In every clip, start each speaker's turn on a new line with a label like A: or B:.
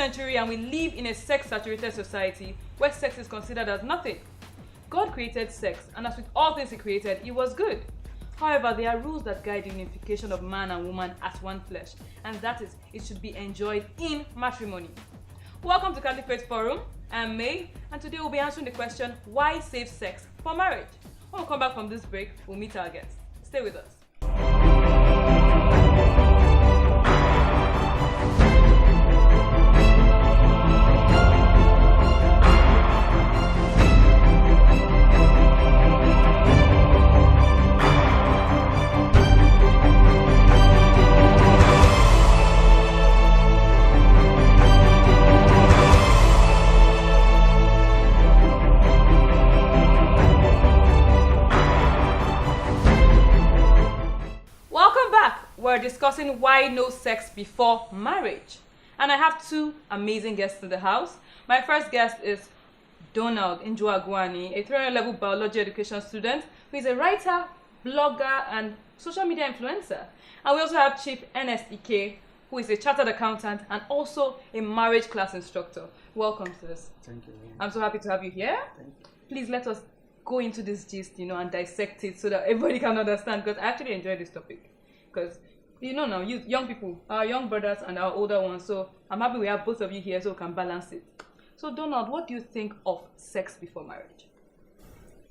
A: century and we live in a sex-saturated society where sex is considered as nothing. God created sex, and as with all things He created, it was good. However, there are rules that guide the unification of man and woman as one flesh, and that is, it should be enjoyed in matrimony. Welcome to Caliphate Forum. I'm May, and today we'll be answering the question, why save sex for marriage? When we come back from this break, we'll meet our guests. Stay with us. We're discussing why no sex before marriage. And I have two amazing guests in the house. My first guest is Donald Njuagwani, a 300-level biology education student who is a writer, blogger, and social media influencer. And we also have Chief Ernest Ike, who is a chartered accountant and also a marriage class instructor. Welcome to this.
B: Thank you.
A: I'm so happy to have you here.
B: Thank you.
A: Please let us go into this gist, and dissect it so that everybody can understand, because I actually enjoy this topic. Because now, young people, our young brothers and our older ones, so I'm happy we have both of you here so we can balance it. So Donald, what do you think of sex before marriage?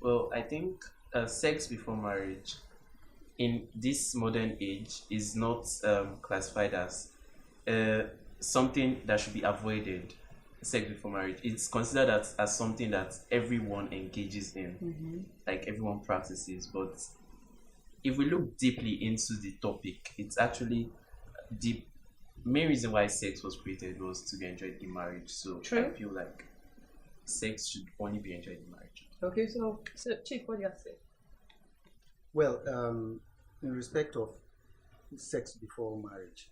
B: Well, I think sex before marriage in this modern age is not classified as something that should be avoided. Sex before marriage, it's considered as something that everyone engages in, like everyone practices. But if we look deeply into the topic, it's actually the main reason why sex was created was to be enjoyed in marriage. So True. I feel like sex should only be enjoyed in marriage.
A: Okay, so Chief, what do you have to say?
C: Well, in respect of sex before marriage,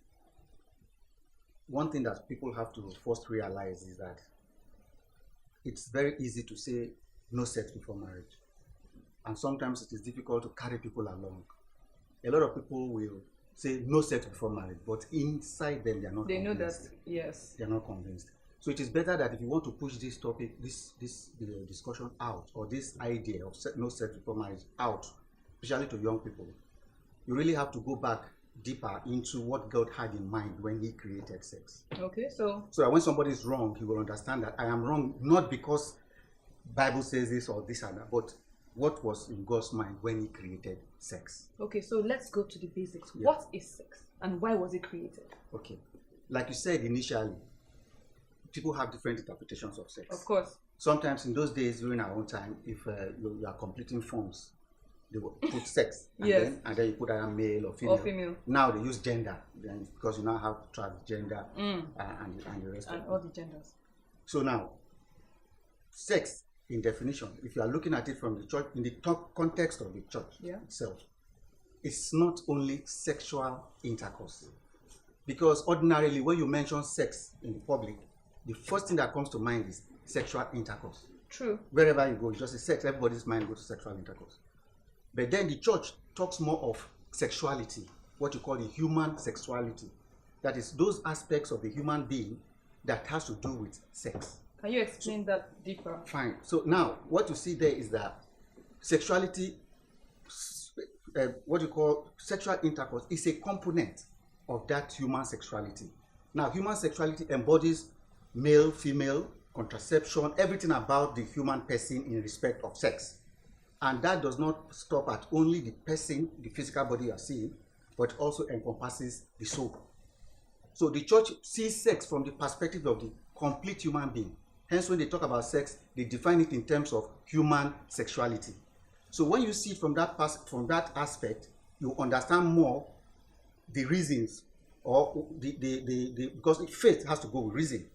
C: one thing that people have to first realize is that it's very easy to say no sex before marriage. And sometimes it is difficult to carry people along. A lot of people will say no sex before marriage, but inside them they are not convinced. They know that,
A: yes.
C: They are not convinced. So it is better that if you want to push this topic, this discussion out, or this idea of no sex before marriage out, especially to young people, you really have to go back deeper into what God had in mind when He created sex.
A: Okay, so
C: that when somebody is wrong, he will understand that I am wrong, not because Bible says this or this and that, but what was in God's mind when He created sex.
A: Okay, so let's go to the basics.
C: Yeah.
A: What is sex and why was it created?
C: Okay, like you said initially, people have different interpretations of sex.
A: Of course.
C: Sometimes in those days, during our own time, if you are completing forms, they will put sex and,
A: yes.
C: then you put either male or female.
A: Or female.
C: Now they use gender, because you now have transgender and the rest
A: and
C: of
A: all the genders.
C: So now, sex, in definition, if you are looking at it from the church, in the context of the church itself, it's not only sexual intercourse. Because ordinarily, when you mention sex in the public, the first thing that comes to mind is sexual intercourse.
A: True.
C: Wherever you go, you just say sex, everybody's mind goes to sexual intercourse. But then the church talks more of sexuality, what you call the human sexuality. That is those aspects of the human being that has to do with sex.
A: Can you explain that deeper?
C: Fine. So now, what you see there is that sexuality, what you call sexual intercourse, is a component of that human sexuality. Now, human sexuality embodies male, female, contraception, everything about the human person in respect of sex. And that does not stop at only the person, the physical body you are seeing, but also encompasses the soul. So the church sees sex from the perspective of the complete human being. Hence, when they talk about sex, they define it in terms of human sexuality. So when you see it from that aspect, you understand more the reasons, or because faith has to go with reason.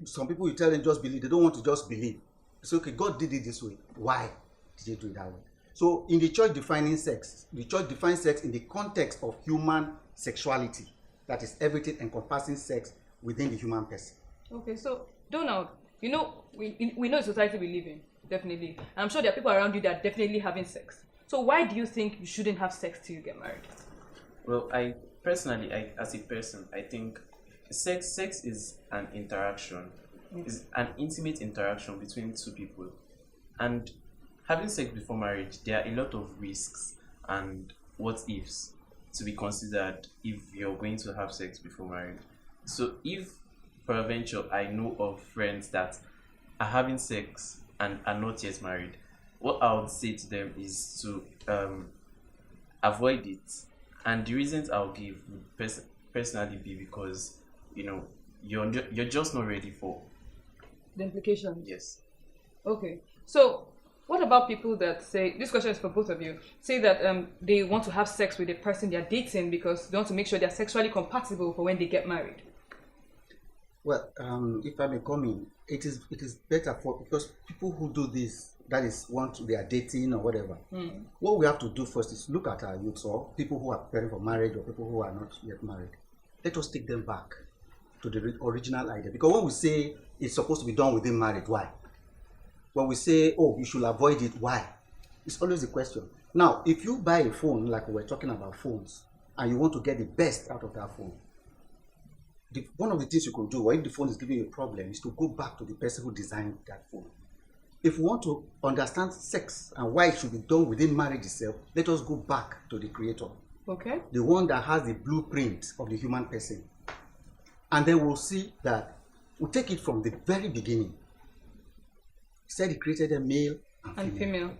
C: Some people, you tell them just believe, they don't want to just believe. It's okay, God did it this way. Why did He do it that way? So in the church defining sex, the church defines sex in the context of human sexuality. That is everything encompassing sex within the human person.
A: Okay, so Donald, we know the society we live in, definitely. And I'm sure there are people around you that are definitely having sex. So why do you think you shouldn't have sex till you get married?
B: Well, I personally, as a person, I think sex is an interaction. It's an intimate interaction between two people. And having sex before marriage, there are a lot of risks and what ifs to be considered if you're going to have sex before marriage. So if peradventure I know of friends that are having sex and are not yet married, what I would say to them is to avoid it. And the reasons I'll give would personally be because you're just not ready for
A: The implications.
B: yes.
A: Okay. So, what about people that say, this question is for both of you, say that they want to have sex with the person they're dating because they want to make sure they're sexually compatible for when they get married?
C: Well, if I may come in, it is better because people who do this, that is, they are dating or whatever. What we have to do first is look at our youths or people who are preparing for marriage or people who are not yet married. Let us take them back to the original idea. Because when we say it's supposed to be done within marriage, why? When we say, oh, you should avoid it, why? It's always the question. Now, if you buy a phone, like we were talking about phones, and you want to get the best out of that phone, one of the things you can do, or if the phone is giving you a problem, is to go back to the person who designed that phone. If we want to understand sex and why it should be done within marriage itself, let us go back to the creator.
A: Okay.
C: The one that has the blueprint of the human person. And then we'll see that we'll take it from the very beginning. He said he created a male and female.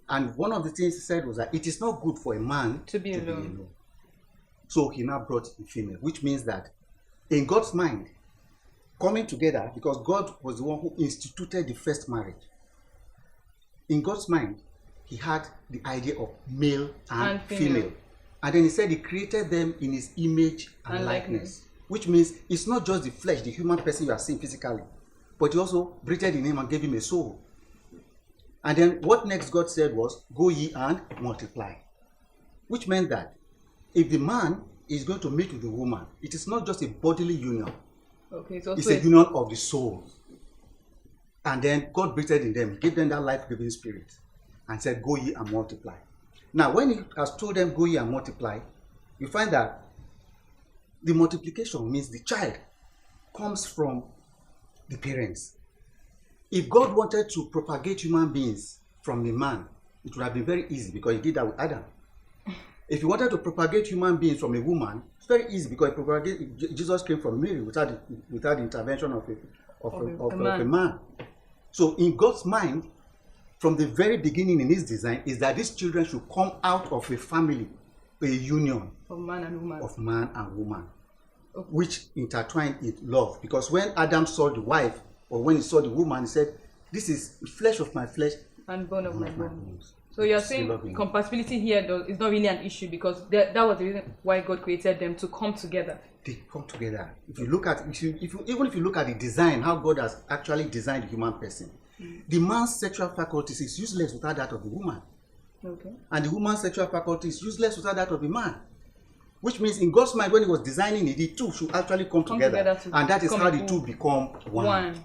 C: And one of the things he said was that it is not good for a man
A: to be alone.
C: So he now brought the female, which means that in God's mind, coming together, because God was the one who instituted the first marriage. In God's mind, he had the idea of male and female. And then he said he created them in his image and likeness. Which means it's not just the flesh, the human person you are seeing physically, but he also breathed in him and gave him a soul. And then what next God said was, go ye and multiply. Which meant that if the man is going to meet with the woman, it is not just a bodily union.
A: Okay,
C: it's a union of the soul. And then God breathed in them, gave them that life-giving spirit, and said, go ye and multiply. Now, when he has told them, go ye and multiply, you find that the multiplication means the child comes from the parents. If God wanted to propagate human beings from the man, it would have been very easy because he did that with Adam. If he wanted to propagate human beings from a woman, it's very easy because Jesus came from Mary without the intervention of a man. So in God's mind, from the very beginning in his design, is that these children should come out of a family, a union
A: of man and woman. Okay.
C: Which intertwined with love. Because when Adam saw the wife, or when he saw the woman, he said, this is flesh of my flesh and bone of my bones.
A: So you're saying compatibility here is not really an issue because that was the reason why God created them to come together.
C: They come together. If you look at, even if you look at the design, how God has actually designed the human person, the man's sexual faculties is useless without that of the woman.
A: Okay.
C: And the woman's sexual faculty is useless without that of the man. Which means in God's mind, when he was designing it, the two should actually come together. And that is how the two become one.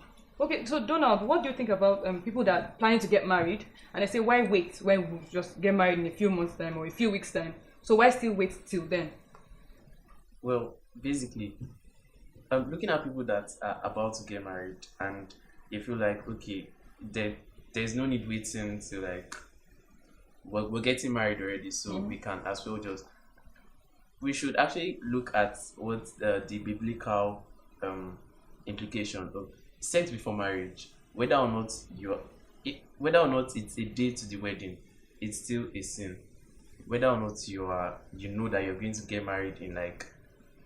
A: Okay, so Donald, what do you think about people that are planning to get married and they say, why wait when we just get married in a few months' time or a few weeks' time? So why still wait till then?
B: Well, basically, I'm looking at people that are about to get married and they feel like, okay, there's no need waiting till like, we're getting married already, so we can as well just... We should actually look at what the biblical implication of sex before marriage, whether or not it's a day to the wedding, it's still a sin. Whether or not you know that you're going to get married in like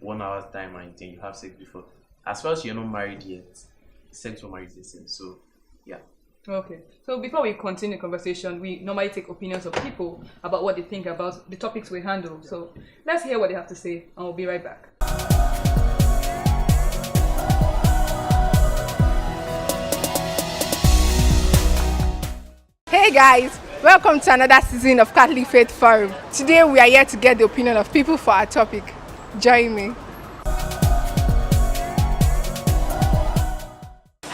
B: 1 hour's time and then you have sex before, as far as you're not married yet, sex before marriage is a sin. So yeah.
A: Okay, so before we continue the conversation, we normally take opinions of people about what they think about the topics we handle. So let's hear what they have to say and we'll be right back.
D: Hey guys, welcome to another season of Caliphate Fire. Today we are here to get the opinion of people for our topic. Join me.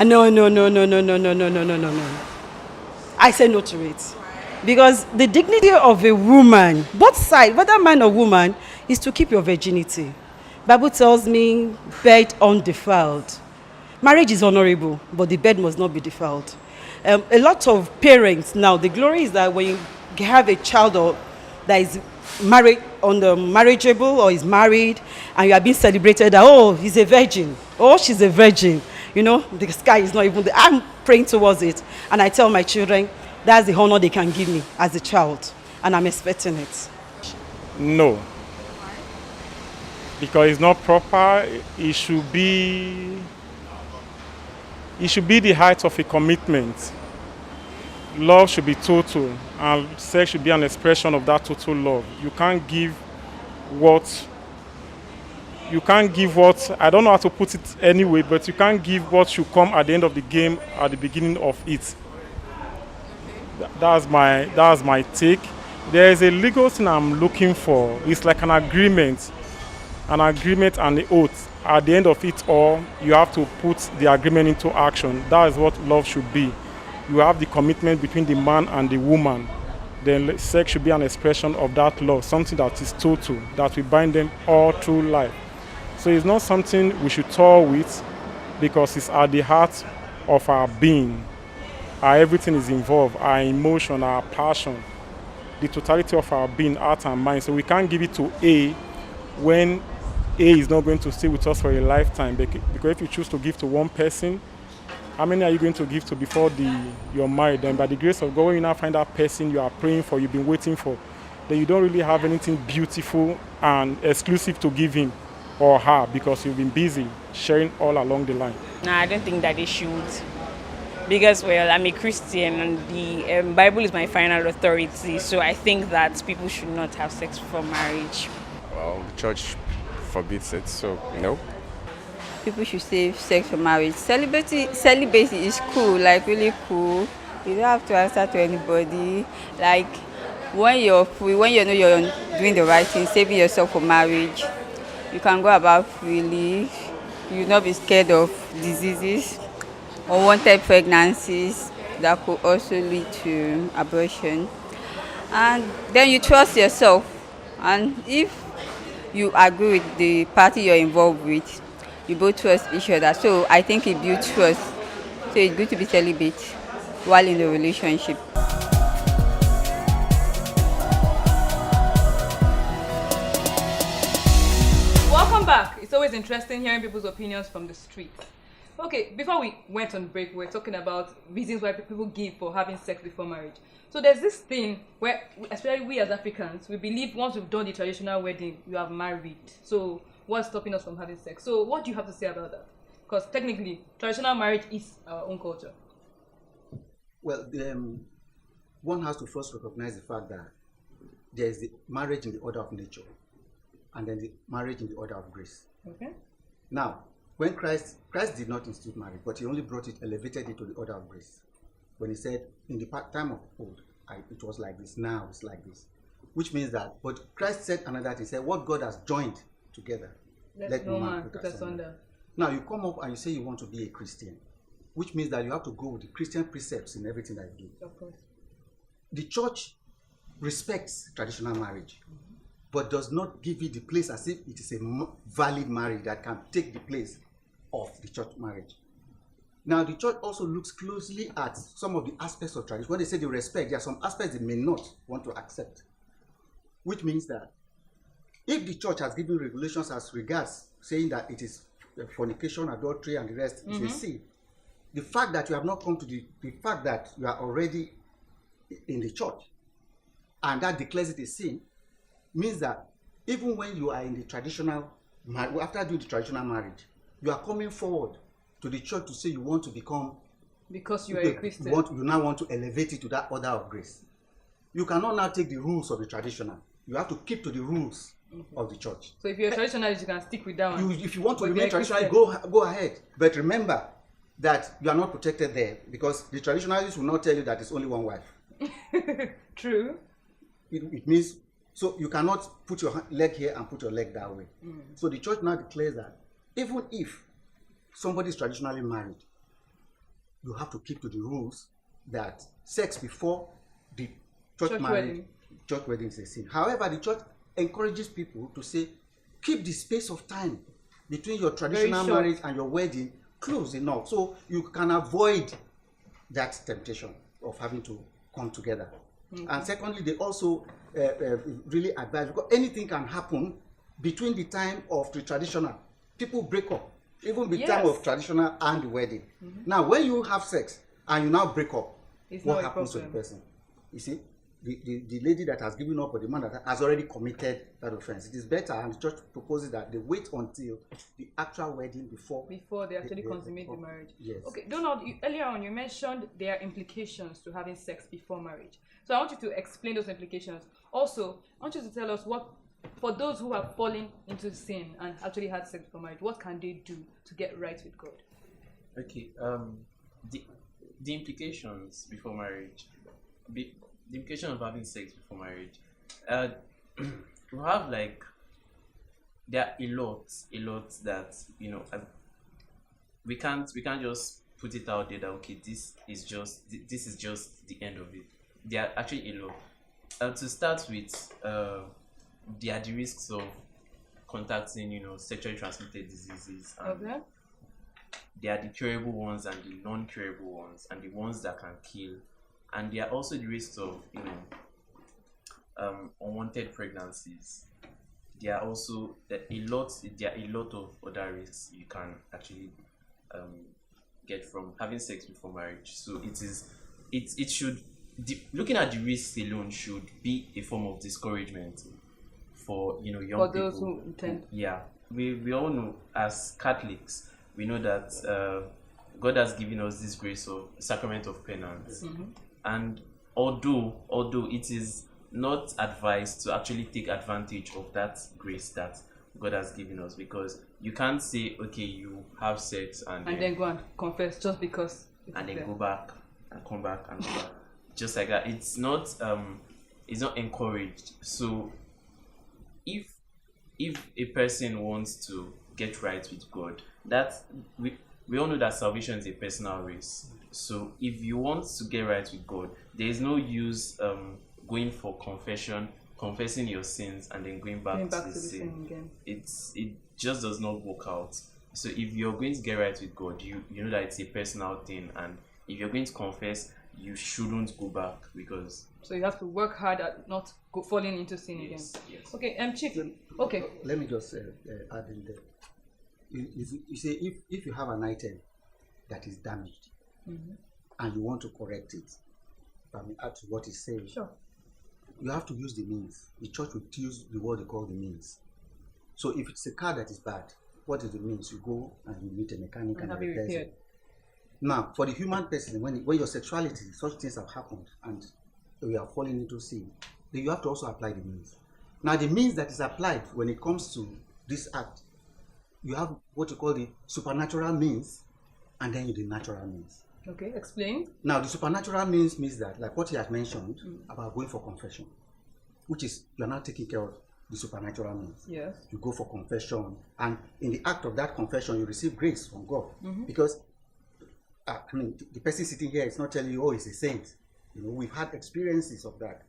E: No. I say no to it. Because the dignity of a woman, both sides, whether man or woman, is to keep your virginity. Bible tells me, bed undefiled. Marriage is honorable, but the bed must not be defiled. A lot of parents now, the glory is that when you have a child that is married on the marriageable or is married and you are being celebrated that, oh, he's a virgin, oh, she's a virgin, you know, the sky is not even there. I'm praying towards it, and I tell my children that's the honor they can give me as a child, and I'm expecting it.
F: No, because it's not proper. It should be the height of a commitment. Love should be total, and sex should be an expression of that total love. You can't give what, I don't know how to put it anyway, but you can't give what should come at the end of the game at the beginning of it. That's my take. There is a legal thing I'm looking for. It's like an agreement and the oath. At the end of it all, you have to put the agreement into action. That is what love should be. You have the commitment between the man and the woman. Then sex should be an expression of that love, something that is total, that will bind them all through life. So it's not something we should toy with, because it's at the heart of our being. Our everything is involved, our emotion, our passion, the totality of our being, heart and mind. So we can't give it to A when A is not going to stay with us for a lifetime. Because if you choose to give to one person, how many are you going to give to before you're married? And by the grace of God, when you now find that person you are praying for, you've been waiting for, then you don't really have anything beautiful and exclusive to give him or her, because you've been busy sharing all along the line.
G: No, I don't think that they should. Because, well, I'm a Christian and the Bible is my final authority. So I think that people should not have sex before marriage.
H: Well, the church forbids it, so no.
I: People should save sex for marriage. Celibacy is cool, like really cool. You don't have to answer to anybody. Like when you're free, when you know you're doing the right thing, saving yourself for marriage, you can go about freely. You'll not be scared of diseases, unwanted pregnancies that could also lead to abortion. And then you trust yourself. And if you agree with the party you're involved with, you both trust each other. So I think it builds trust. So it's good to be celibate while in the relationship.
A: Welcome back. It's always interesting hearing people's opinions from the street. Okay, before we went on break, we were talking about reasons why people give for having sex before marriage. So there's this thing where, especially we as Africans, we believe once we've done the traditional wedding, you have married. So what's stopping us from having sex? So what do you have to say about that? Because technically, traditional marriage is our own culture.
C: Well, one has to first recognize the fact that there is the marriage in the order of nature, and then the marriage in the order of grace.
A: Okay.
C: Now, when Christ did not institute marriage, but he only brought it, elevated it to the order of grace. When he said, in the time of old, it was like this, now it's like this. Which means that, but Christ said another thing, he said, what God has joined together, let no man put asunder. Now you come up and you say you want to be a Christian, which means that you have to go with the Christian precepts in everything that you do.
A: Of course.
C: The church respects traditional marriage, but does not give it the place as if it is a valid marriage that can take the place of the church marriage. Now, the church also looks closely at some of the aspects of tradition. When they say they respect, there are some aspects they may not want to accept, which means that if the church has given regulations as regards saying that it is fornication, adultery, and the rest is a sin, the fact that you have not come to the fact that you are already in the church and that declares it a sin means that even when you are in the traditional, after doing the traditional marriage, you are coming forward to the church to say you want to become,
A: because you are a Christian,
C: you now want to elevate it to that order of grace. You cannot now take the rules of the traditional. You have to keep to the rules of the church.
A: So if you're a traditionalist, you can stick with that one.
C: If you want to remain traditional, go ahead. But remember that you are not protected there, because the traditionalists will not tell you that it's only one wife.
A: True.
C: It means, so you cannot put your leg here and put your leg that way. So the church now declares that even if somebody is traditionally married, you have to keep to the rules that sex before the church marriage, church wedding is a sin. However, the church encourages people to say, keep the space of time between your traditional marriage and your wedding close enough so you can avoid that temptation of having to come together. And secondly, they also really advise, because anything can happen between the time of the traditional. People break up, even the time of traditional and the wedding. Now, when you have sex and you now break up, what happens to the person? You see, the lady that has given up or the man that has already committed that offense. It is better, and the church proposes that they wait until the actual wedding before they actually
A: consummate the marriage.
C: Yes.
A: Okay, Donald, earlier on you mentioned there are implications to having sex before marriage. So I want you to explain those implications. Also, I want you to tell us what, for those who have fallen into sin and actually had sex before marriage, what can they do to get right with God?
B: Okay, the implications before marriage, the implication of having sex before marriage, we have like, there are a lot that, you know, we can't just put it out there that okay, this is just the end of it. There are actually a lot. To start with, there are the risks of contacting, you know, sexually transmitted diseases. And there are the curable ones and the non-curable ones, and the ones that can kill. And there are also the risks of, you know, unwanted pregnancies. There are also a lot of other risks you can actually get from having sex before marriage. So it should, looking at the risks alone should be a form of discouragement for, you know, young people.
A: For those who intend.
B: Yeah, we all know, as Catholics, we know that God has given us this grace of sacrament of penance. And although it is not advised to actually take advantage of that grace that God has given us, because you can't say, okay, you have sex and
A: then go and confess just because
B: and then go back and come back and go back just like that. It's not encouraged. So if a person wants to get right with God, that we all know that salvation is a personal race. So if you want to get right with God, there is no use going for confession, confessing your sins, and then going back to the sin again. It just does not work out. So if you're going to get right with God, you know that it's a personal thing, and if you're going to confess, you shouldn't go back, because
A: so you have to work hard at not falling into sin again. Yes. Okay, Chief. Okay.
C: Let me just add in there. You say if you have an item that is damaged, and you want to correct it, if I may add to what he's saying,
A: sure,
C: you have to use the means. The church will use the word they call the means. So if it's a car that is bad, what is the means? You go and you meet a mechanic and repair it. Now, for the human person, when your sexuality, such things have happened and we are falling into sin, then you have to also apply the means. Now, the means that is applied when it comes to this act, you have what you call the supernatural means, and then the natural means.
A: Okay, explain.
C: Now, the supernatural means that, like what he had mentioned about going for confession, which is you're not taking care of the supernatural means.
A: Yes.
C: You go for confession, and in the act of that confession, you receive grace from God. Because, I mean, the person sitting here is not telling you, oh, he's a saint. You know, we've had experiences of that.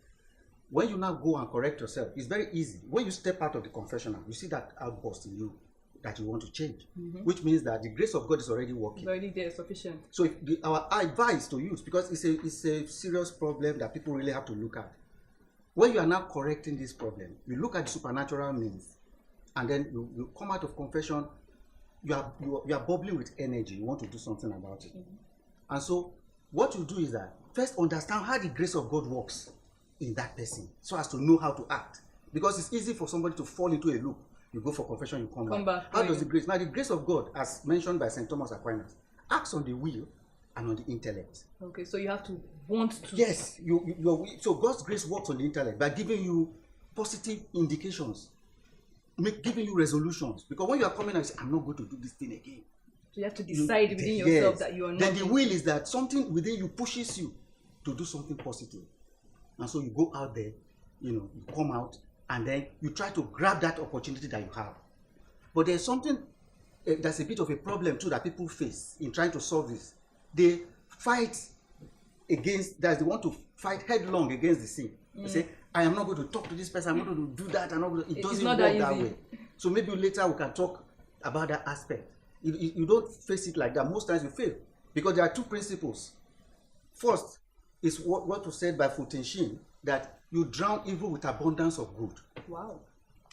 C: When you now go and correct yourself, it's very easy. When you step out of the confessional, you see that outburst in you that you want to change, which means that the grace of God is already working.
A: It's already there, sufficient.
C: So our advice to use, because it's a serious problem that people really have to look at. When you are now correcting this problem, you look at the supernatural means, and then you come out of confession, you are bubbling with energy. You want to do something about it. And so what you do is that first understand how the grace of God works in that person, so as to know how to act. Because it's easy for somebody to fall into a loop. You go for confession, you come back. How does the grace? Now, the grace of God, as mentioned by St. Thomas Aquinas, acts on the will and on the intellect.
A: Okay, so you have to want to.
C: Yes, so God's grace works on the intellect by giving you positive indications, giving you resolutions. Because when you are coming and say, I'm not going to do this thing again.
A: So you have to decide within yourself that you are not.
C: Then the will is that something within you pushes you to do something positive. And so you go out there, you come out, and then you try to grab that opportunity that you have. But there's something that's a bit of a problem too that people face in trying to solve this. They fight against, they want to fight headlong against the sin. They say, I am not going to talk to this person, I'm not going to do that, it doesn't
A: not
C: work
A: that
C: that
A: easy.
C: way. So maybe later we can talk about that aspect. You don't face it like that. Most times you fail because there are two principles. First is what was said by Futenshim, that you drown evil with abundance of good.
A: Wow.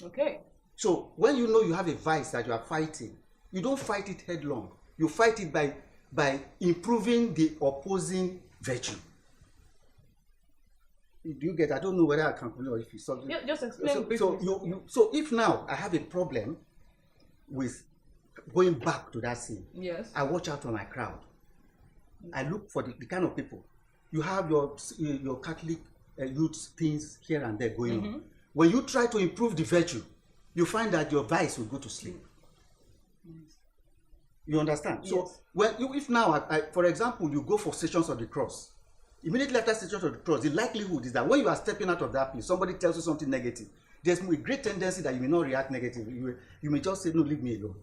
A: Okay.
C: So when you know you have a vice that you are fighting, you don't fight it headlong. You fight it by improving the opposing virtue. Do you get? I don't know whether I can complete or if it's something.
A: Yeah, just explain briefly.
C: So if now I have a problem with going back to that sin,
A: Yes.
C: I watch out for my crowd. I look for the kind of people. You have your Catholic youth things here and there going on. When you try to improve the virtue, you find that your vice will go to sleep. You understand?
A: Yes.
C: So if now, for example, you go for Stations of the Cross, immediately after Stations of the Cross, the likelihood is that when you are stepping out of that place, somebody tells you something negative, there's a great tendency that you may not react negatively. You may just say, no, leave me alone.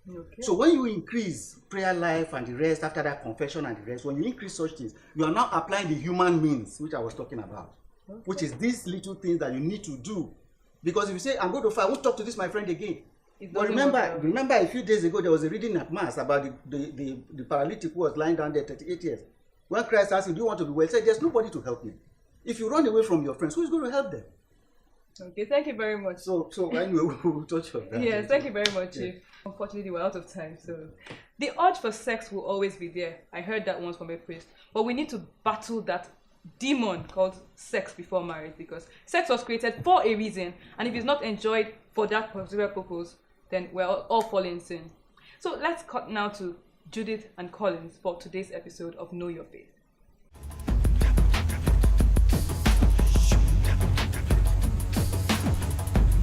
A: Okay.
C: So when you increase prayer life and the rest, after that confession and the rest, when you increase such things, you are now applying the human means, which I was talking about, which is these little things that you need to do. Because if you say, I'm going to fight, I won't talk to this my friend again. But remember a few days ago, there was a reading at Mass about the paralytic who was lying down there 38 years. When Christ asked him, do you want to be well? He said, there's nobody to help me. If you run away from your friends, who is going to help them?
A: Okay, thank you very much.
C: So anyway, we'll touch on that.
A: Yes, thank you very much, Chief. Unfortunately, we're out of time. So the urge for sex will always be there. I heard that once from a priest. But we need to battle that demon called sex before marriage, because sex was created for a reason, and if it's not enjoyed for that particular purpose, then we're all falling in sin. So let's cut now to Judith and Collins for today's episode of Know Your Faith.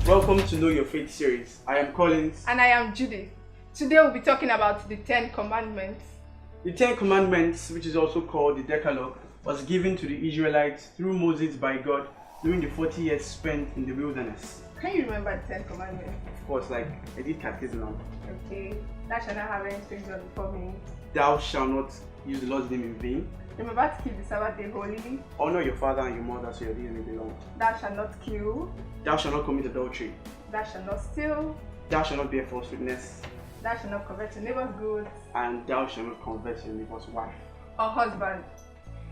J: Welcome to Know Your Faith series. I am Collins.
D: And I am Judith. Today we'll be talking about the 10 Commandments.
J: The 10 Commandments, which is also called the Decalogue, was given to the Israelites through Moses by God during the 40 years spent in the wilderness.
D: Can you remember the 10 Commandments?
J: Of course, like I did catechism now.
D: Okay. Thou shalt not have any stranger before me.
J: Thou shalt not use the Lord's name in vain.
D: Remember to keep the Sabbath day holy.
J: Honor your father and your mother so your days may be long.
D: Thou shalt not kill.
J: Thou shalt not commit adultery.
D: Thou shalt not steal.
J: Thou shalt not bear false witness.
D: Thou shalt not covet your neighbor's goods.
J: And thou shalt not covet your neighbor's wife.
D: Or husband.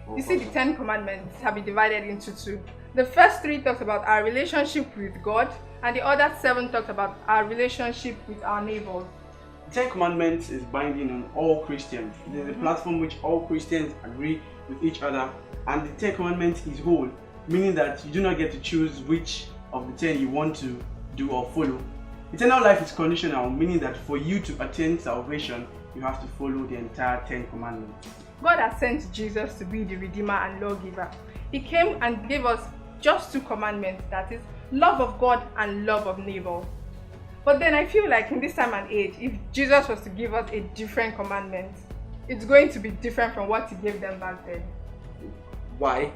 J: Or
D: You see, the
J: husband.
D: 10 Commandments have been divided into two. The first 3 talks about our relationship with God, and the other 7 talks about our relationship with our neighbors.
J: The 10 Commandments is binding on all Christians. It is a platform which all Christians agree with each other, and the 10 Commandments is whole, meaning that you do not get to choose which of the 10 you want to do or follow. Eternal life is conditional, meaning that for you to attain salvation, you have to follow the entire 10 Commandments.
D: God has sent Jesus to be the Redeemer and Lawgiver. He came and gave us just 2 commandments, that is, love of God and love of neighbor. But then I feel like in this time and age, if Jesus was to give us a different commandment, it's going to be different from what he gave them back then.
J: Why?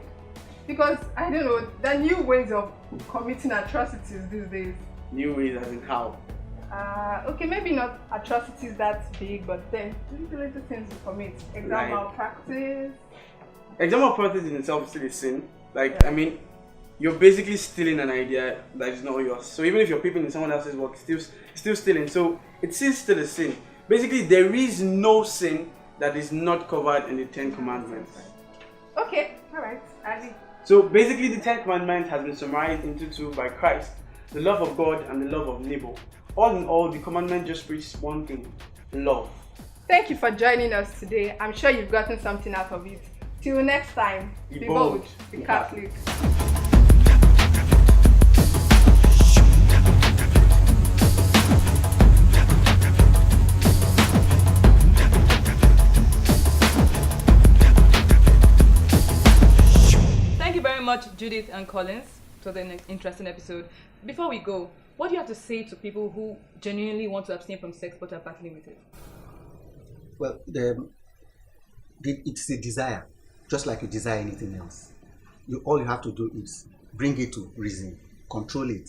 D: Because, I don't know, there are new ways of committing atrocities these days.
J: New ways as in how?
D: Okay, maybe not atrocities that big, but then little things we commit. Exam
J: Right.
D: malpractice.
J: Exam malpractice in itself is still a sin. Like, I mean, you're basically stealing an idea that is not yours. So even if you're peeping in someone else's work, it's still stealing. So it is still a sin. Basically, there is no sin that is not covered in the 10 Commandments.
D: Okay, alright, I agree.
J: So basically, the 10 Commandments has been summarized into 2 by Christ: the love of God and the love of neighbor. All in all, the commandment just preaches one thing: love.
D: Thank you for joining us today. I'm sure you've gotten something out of it. Till next time,
J: Be
D: be
J: bold,
D: bold,
J: be
D: be Catholic.
A: Thank you very much, Judith and Collins. It was an interesting episode. Before we go, what do you have to say to people who genuinely want to abstain from sex but are battling with it?
C: Well, it's a desire, just like you desire anything else. All you have to do is bring it to reason, control it,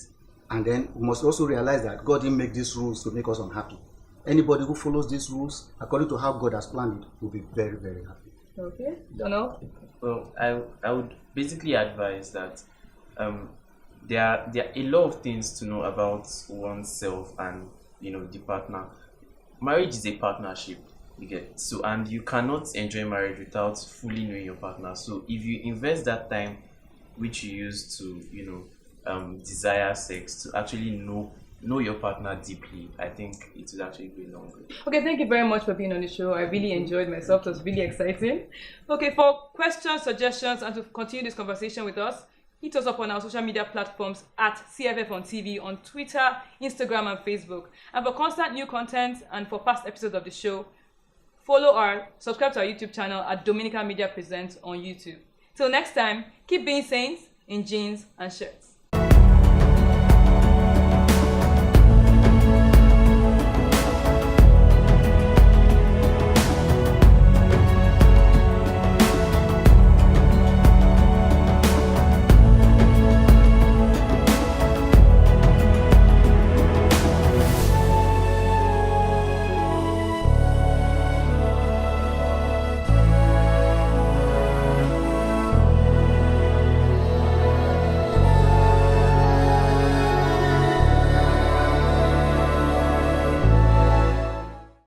C: and then we must also realize that God didn't make these rules to make us unhappy. Anybody who follows these rules according to how God has planned it will be very, very happy.
A: Okay, Donald?
B: Well, I would basically advise that there are a lot of things to know about oneself and the partner. Marriage is a partnership, you get. So, and you cannot enjoy marriage without fully knowing your partner. So if you invest that time which you use to desire sex, to actually know your partner deeply, I think it will actually go a long way.
A: Okay, thank you very much for being on the show. I really enjoyed myself. It was really exciting. Okay, for questions, suggestions, and to continue this conversation with us, hit us up on our social media platforms at CFF on TV on Twitter, Instagram, and Facebook. And for constant new content and for past episodes of the show, subscribe to our YouTube channel at Dominican Media Presents on YouTube. Till next time, keep being saints in jeans and shirts.